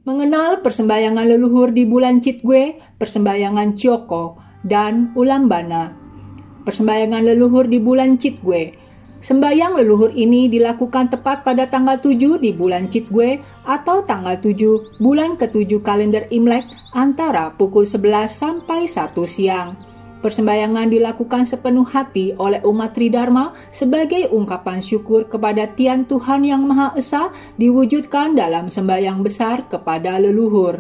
Mengenal persembahyangan leluhur di bulan Citgue, persembahyangan Cioko, dan Ulambana. Persembahyangan leluhur di bulan Citgue. Sembahyang leluhur ini dilakukan tepat pada tanggal 7 di bulan Citgue atau tanggal 7 bulan ke-7 kalender Imlek antara pukul 11 sampai 1 siang. Persembahyangan dilakukan sepenuh hati oleh umat Tridharma sebagai ungkapan syukur kepada Tian Tuhan Yang Maha Esa diwujudkan dalam sembahyang besar kepada leluhur.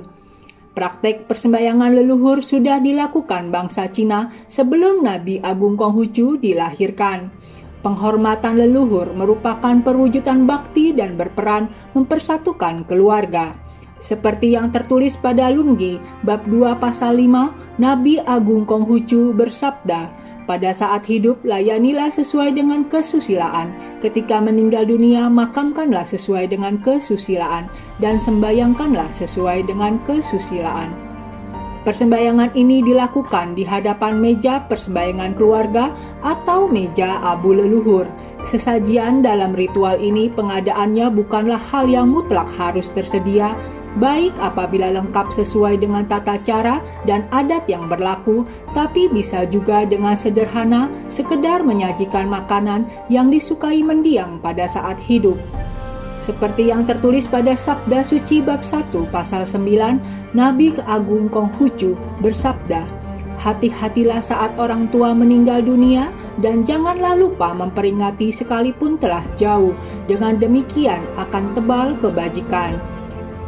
Praktek persembahyangan leluhur sudah dilakukan bangsa Cina sebelum Nabi Agung Konghucu dilahirkan. Penghormatan leluhur merupakan perwujudan bakti dan berperan mempersatukan keluarga. Seperti yang tertulis pada Lungi, bab 2 pasal 5, Nabi Agung Konghucu bersabda, pada saat hidup layanilah sesuai dengan kesusilaan, ketika meninggal dunia makamkanlah sesuai dengan kesusilaan, dan sembayangkanlah sesuai dengan kesusilaan. Persembahyangan ini dilakukan di hadapan meja persembahyangan keluarga atau meja abu leluhur. Sesajian dalam ritual ini pengadaannya bukanlah hal yang mutlak harus tersedia, baik apabila lengkap sesuai dengan tata cara dan adat yang berlaku, tapi bisa juga dengan sederhana sekedar menyajikan makanan yang disukai mendiang pada saat hidup. Seperti yang tertulis pada Sabda Suci bab 1 pasal 9, Nabi Agung Konghucu bersabda, hati-hatilah saat orang tua meninggal dunia dan janganlah lupa memperingati sekalipun telah jauh, dengan demikian akan tebal kebajikan.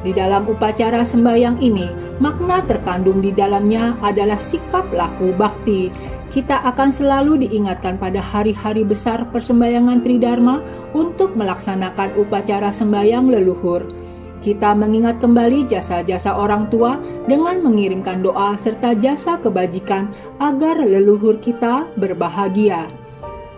Di dalam upacara sembahyang ini, makna terkandung di dalamnya adalah sikap laku bakti. Kita akan selalu diingatkan pada hari-hari besar persembahyangan Tridharma untuk melaksanakan upacara sembahyang leluhur. Kita mengingat kembali jasa-jasa orang tua dengan mengirimkan doa serta jasa kebajikan agar leluhur kita berbahagia.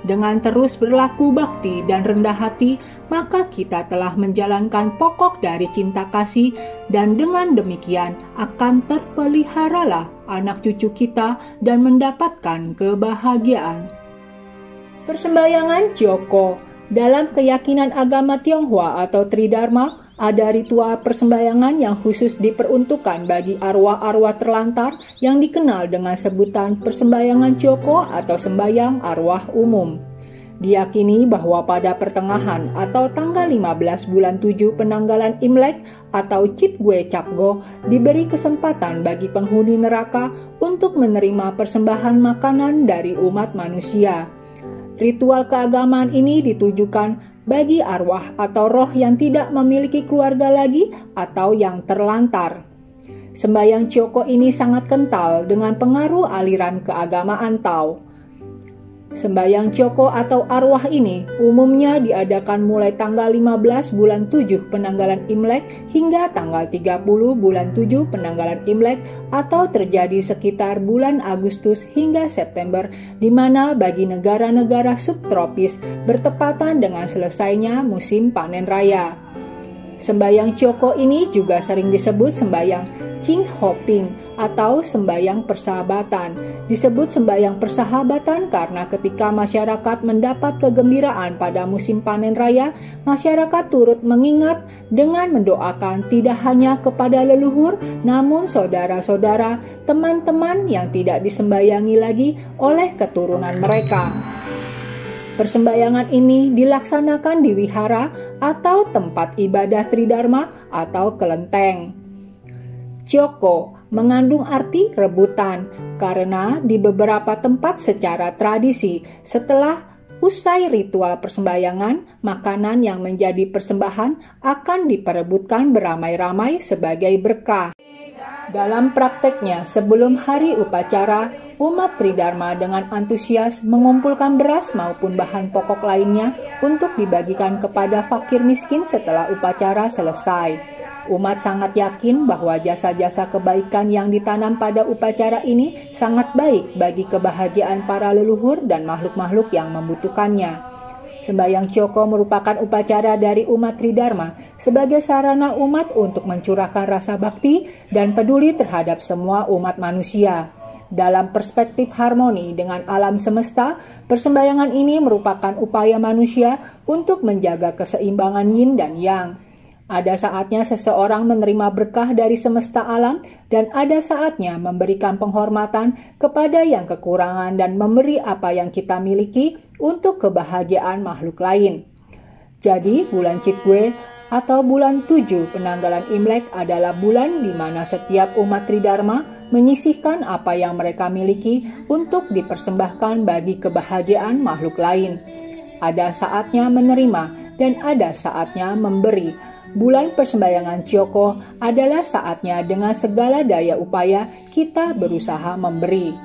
Dengan terus berlaku bakti dan rendah hati, maka kita telah menjalankan pokok dari cinta kasih, dan dengan demikian akan terpeliharalah anak cucu kita dan mendapatkan kebahagiaan. Persembahyangan Cioko. Dalam keyakinan agama Tionghoa atau Tridharma, ada ritual persembahyangan yang khusus diperuntukkan bagi arwah-arwah terlantar yang dikenal dengan sebutan persembahyangan Cioko atau sembahyang arwah umum. Diyakini bahwa pada pertengahan atau tanggal 15 bulan 7 penanggalan Imlek atau Citgue Capgo diberi kesempatan bagi penghuni neraka untuk menerima persembahan makanan dari umat manusia. Ritual keagamaan ini ditujukan bagi arwah atau roh yang tidak memiliki keluarga lagi atau yang terlantar. Sembahyang Cioko ini sangat kental dengan pengaruh aliran keagamaan Tao. Sembahyang Cioko atau arwah ini umumnya diadakan mulai tanggal 15 bulan 7 penanggalan Imlek hingga tanggal 30 bulan 7 penanggalan Imlek atau terjadi sekitar bulan Agustus hingga September, di mana bagi negara-negara subtropis bertepatan dengan selesainya musim panen raya. Sembahyang Cioko ini juga sering disebut sembahyang Ching Ho Ping atau sembahyang persahabatan. Disebut sembahyang persahabatan karena ketika masyarakat mendapat kegembiraan pada musim panen raya, masyarakat turut mengingat dengan mendoakan tidak hanya kepada leluhur, namun saudara-saudara, teman-teman yang tidak disembahyangi lagi oleh keturunan mereka. Persembahyangan ini dilaksanakan di wihara atau tempat ibadah Tridharma atau kelenteng. Cioko mengandung arti rebutan karena di beberapa tempat secara tradisi setelah usai ritual persembahyangan, makanan yang menjadi persembahan akan diperebutkan beramai-ramai sebagai berkah. Dalam prakteknya, sebelum hari upacara, umat Tridharma dengan antusias mengumpulkan beras maupun bahan pokok lainnya untuk dibagikan kepada fakir miskin setelah upacara selesai. Umat sangat yakin bahwa jasa-jasa kebaikan yang ditanam pada upacara ini sangat baik bagi kebahagiaan para leluhur dan makhluk-makhluk yang membutuhkannya. Sembahyang Cioko merupakan upacara dari umat Tridharma sebagai sarana umat untuk mencurahkan rasa bakti dan peduli terhadap semua umat manusia. Dalam perspektif harmoni dengan alam semesta, persembahyangan ini merupakan upaya manusia untuk menjaga keseimbangan yin dan yang. Ada saatnya seseorang menerima berkah dari semesta alam dan ada saatnya memberikan penghormatan kepada yang kekurangan dan memberi apa yang kita miliki untuk kebahagiaan makhluk lain. Jadi bulan Citgue atau bulan 7 penanggalan Imlek adalah bulan di mana setiap umat Tridharma menyisihkan apa yang mereka miliki untuk dipersembahkan bagi kebahagiaan makhluk lain. Ada saatnya menerima dan ada saatnya memberi. Bulan persembahyangan Cyoko adalah saatnya dengan segala daya upaya kita berusaha memberi.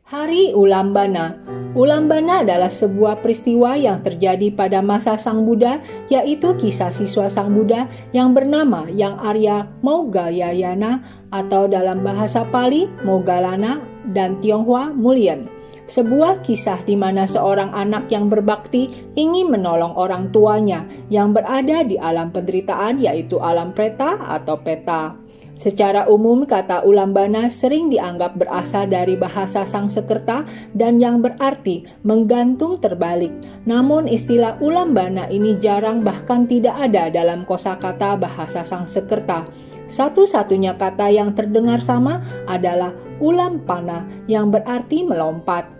Hari Ulambana. Ulambana adalah sebuah peristiwa yang terjadi pada masa Sang Buddha, yaitu kisah siswa Sang Buddha yang bernama Yang Arya Maugalyayana atau dalam bahasa Pali Moggallana dan Tionghoa Mulyen. Sebuah kisah di mana seorang anak yang berbakti ingin menolong orang tuanya yang berada di alam penderitaan, yaitu alam preta atau peta. Secara umum, kata Ulambana sering dianggap berasal dari bahasa Sangsekerta dan yang berarti menggantung terbalik. Namun istilah Ulambana ini jarang bahkan tidak ada dalam kosakata bahasa Sangsekerta. Satu-satunya kata yang terdengar sama adalah Ulampana yang berarti melompat.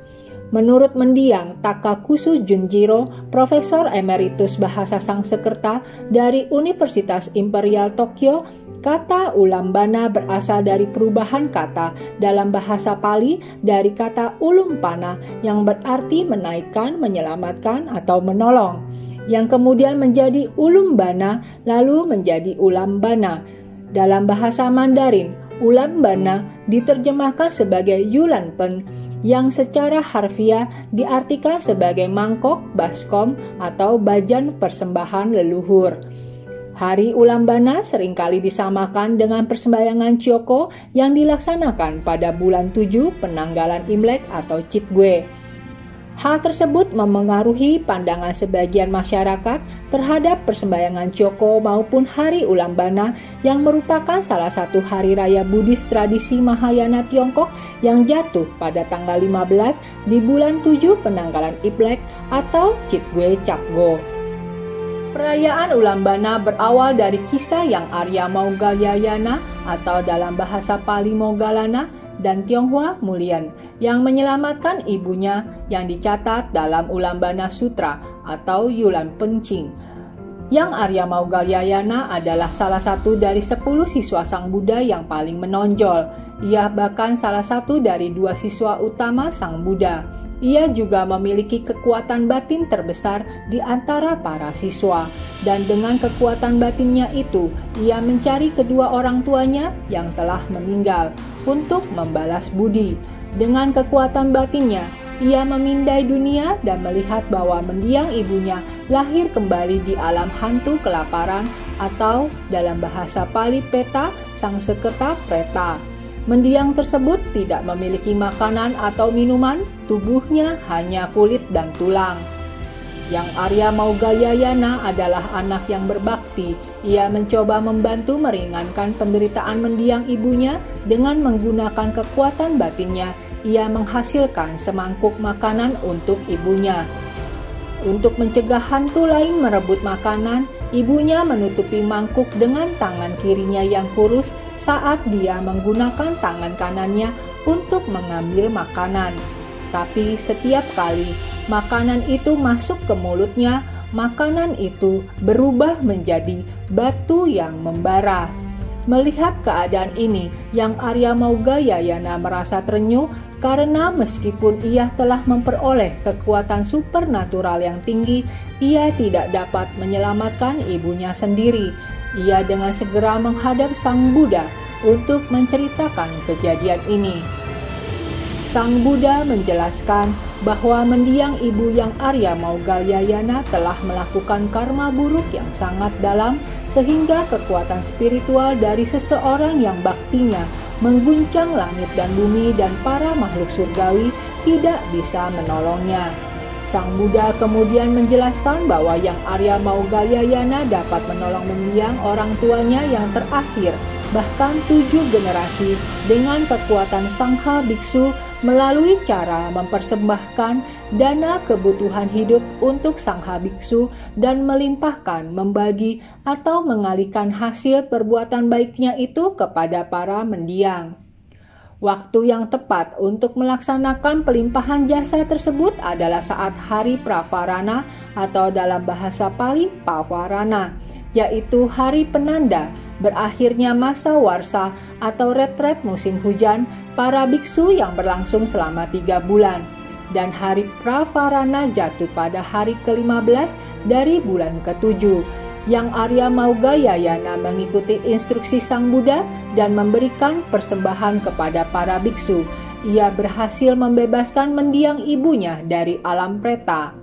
Menurut mendiang Takakusu Junjiro, Profesor Emeritus Bahasa Sangsekerta dari Universitas Imperial Tokyo, kata Ulambana berasal dari perubahan kata dalam bahasa Pali dari kata Ulumpana yang berarti menaikkan, menyelamatkan, atau menolong, yang kemudian menjadi Ulumbana lalu menjadi Ulambana. Dalam bahasa Mandarin, Ulambana diterjemahkan sebagai Yulanpen, yang secara harfiah diartikan sebagai mangkok, baskom, atau bajan persembahan leluhur. Hari Ulambana seringkali disamakan dengan persembahyangan Cyoko yang dilaksanakan pada bulan 7 penanggalan Imlek atau Citgue. Hal tersebut memengaruhi pandangan sebagian masyarakat terhadap persembahyangan Cyoko maupun Hari Ulambana yang merupakan salah satu hari raya Buddhis tradisi Mahayana Tiongkok yang jatuh pada tanggal 15 di bulan 7 penanggalan Imlek atau Citgue Capgo. Perayaan Ulambana berawal dari kisah Yang Arya Maugalyayana atau dalam bahasa Pali Moggallana dan Tionghoa Mulyen yang menyelamatkan ibunya yang dicatat dalam Ulambana Sutra atau Yulan Pencing. Yang Arya Maugalyayana adalah salah satu dari 10 siswa Sang Buddha yang paling menonjol. Ia bahkan salah satu dari 2 siswa utama Sang Buddha. Ia juga memiliki kekuatan batin terbesar di antara para siswa. Dan dengan kekuatan batinnya itu, ia mencari kedua orang tuanya yang telah meninggal untuk membalas budi. Dengan kekuatan batinnya, ia memindai dunia dan melihat bahwa mendiang ibunya lahir kembali di alam hantu kelaparan atau dalam bahasa Pali Peta, Sangsekerta Preta. Mendiang tersebut tidak memiliki makanan atau minuman, tubuhnya hanya kulit dan tulang. Yang Arya Maugalyayana adalah anak yang berbakti. Ia mencoba membantu meringankan penderitaan mendiang ibunya dengan menggunakan kekuatan batinnya. Ia menghasilkan semangkuk makanan untuk ibunya. Untuk mencegah hantu lain merebut makanan, ibunya menutupi mangkuk dengan tangan kirinya yang kurus saat dia menggunakan tangan kanannya untuk mengambil makanan. Tapi setiap kali makanan itu masuk ke mulutnya, makanan itu berubah menjadi batu yang membara. Melihat keadaan ini, Yang Arya Maugalyayana merasa terenyuh karena meskipun ia telah memperoleh kekuatan supernatural yang tinggi, ia tidak dapat menyelamatkan ibunya sendiri. Ia dengan segera menghadap Sang Buddha untuk menceritakan kejadian ini. Sang Buddha menjelaskan bahwa mendiang ibu Yang Arya Maugalyayana telah melakukan karma buruk yang sangat dalam sehingga kekuatan spiritual dari seseorang yang baktinya mengguncang langit dan bumi dan para makhluk surgawi tidak bisa menolongnya. Sang Buddha kemudian menjelaskan bahwa Yang Arya Maugalyayana dapat menolong mendiang orang tuanya yang terakhir, bahkan 7 generasi dengan kekuatan Sangha Biksu melalui cara mempersembahkan dana kebutuhan hidup untuk sangha biksu dan melimpahkan, membagi, atau mengalihkan hasil perbuatan baiknya itu kepada para mendiang. Waktu yang tepat untuk melaksanakan pelimpahan jasa tersebut adalah saat hari Pravarana atau dalam bahasa Pali Pavarana, yaitu hari penanda berakhirnya masa warsa atau retret musim hujan para biksu yang berlangsung selama 3 bulan. Dan hari Pravarana jatuh pada hari ke-15 dari bulan ke-7. Yang Arya Maugayayana mengikuti instruksi Sang Buddha dan memberikan persembahan kepada para biksu. Ia berhasil membebaskan mendiang ibunya dari alam preta.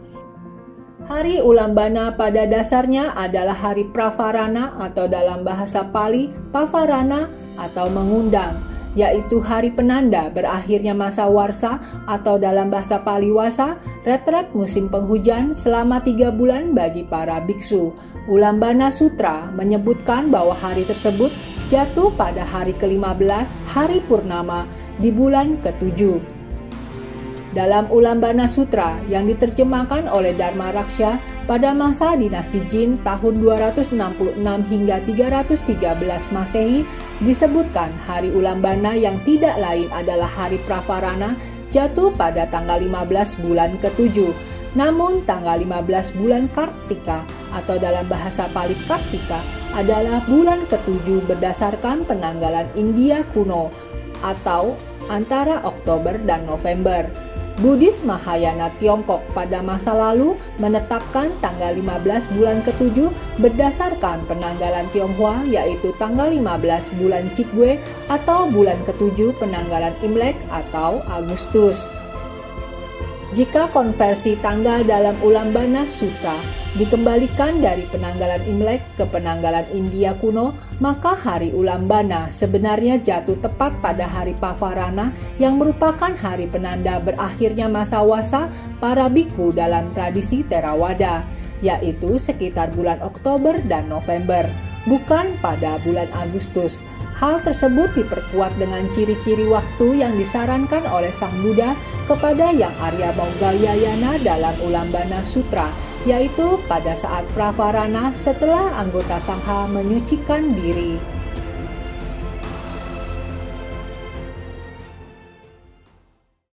Hari Ulambana pada dasarnya adalah hari Pravarana atau dalam bahasa Pali Pavarana atau mengundang, yaitu hari penanda berakhirnya masa warsa atau dalam bahasa Pali Wasa, retret musim penghujan selama 3 bulan bagi para biksu. Ulambana Sutra menyebutkan bahwa hari tersebut jatuh pada hari ke-15, hari Purnama, di bulan ke-7. Dalam Ulambana Sutra yang diterjemahkan oleh Dharma Raksha pada masa dinasti Jin tahun 266 hingga 313 Masehi, disebutkan hari Ulambana yang tidak lain adalah hari Pravarana jatuh pada tanggal 15 bulan ke-7. Namun tanggal 15 bulan Kartika atau dalam bahasa Pali Kartika adalah bulan ke-7 berdasarkan penanggalan India kuno atau antara Oktober dan November. Buddhis Mahayana Tiongkok pada masa lalu menetapkan tanggal 15 bulan ke-7 berdasarkan penanggalan Tionghoa, yaitu tanggal 15 bulan Chikwe atau bulan ke-7 penanggalan Imlek atau Agustus. Jika konversi tanggal dalam Ulambana Sutra dikembalikan dari penanggalan Imlek ke penanggalan India kuno, maka hari Ulambana sebenarnya jatuh tepat pada hari Pavarana yang merupakan hari penanda berakhirnya masa wasa para biku dalam tradisi Theravada, yaitu sekitar bulan Oktober dan November, bukan pada bulan Agustus. Hal tersebut diperkuat dengan ciri-ciri waktu yang disarankan oleh Sang Buddha kepada Yang Arya Maugayayana dalam Ulambana Sutra, yaitu pada saat Pravarana setelah anggota sangha menyucikan diri.